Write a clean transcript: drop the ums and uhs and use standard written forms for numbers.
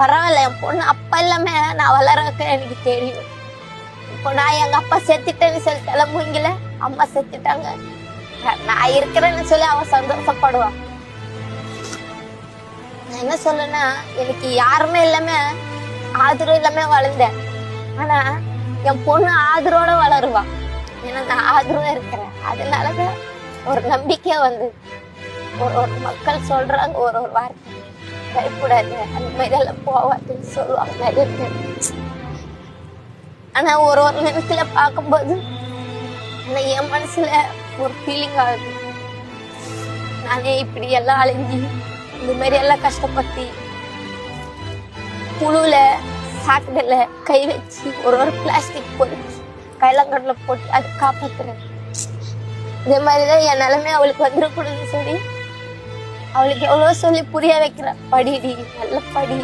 பரவாயில்ல, என் பொண்ணு அப்பா இல்லாம நான் வளர்க்க எனக்கு தெரியும். இப்போ நான் எங்க அப்பா செத்துட்டேன்னு சொல்லி கிளம்புவீங்கள, அம்மா செத்துட்டாங்க நான் இருக்கிறேன்னு சொல்லி அவன் சந்தோஷப்படுவான். நான் என்ன சொல்லனா, எனக்கு யாருமே இல்லாம ஆதரவு இல்லாம வளர்ந்தேன். ஆனா என் பொண்ணு ஆதரவோட வளருவா. ஏன்னா நான் ஆதரவா இருக்கிறேன். அதனாலதான் ஒரு நம்பிக்கை வந்து ஒரு மக்கள் சொல்றாங்க ஒரு வார்த்தை, பயப்படாது, அந்த மாதிரி எல்லாம் போவாதுன்னு சொல்லுவாங்க நிறைய பேர். ஆனா ஒரு நேரத்துல பார்க்கும்போது என் மனசுல ஒரு ஃபீலிங் ஆகுது, நானே இப்படி எல்லாம் அலைஞ்சி இந்த மாதிரி எல்லாம் கஷ்டப்பட்டு புழுல சாக்கடையில கை வச்சு ஒரு பிளாஸ்டிக் போட்டு கைலங்கடல போட்டு அது காப்பாத்துறேன். இதே மாதிரிதான் என் நிலைமை அவளுக்கு வந்துடக்கூடாதுன்னு சொல்லி அவளுக்கு எவ்வளவு சொல்லி புரிய வைக்கிறேன். படிடி, நல்ல படி.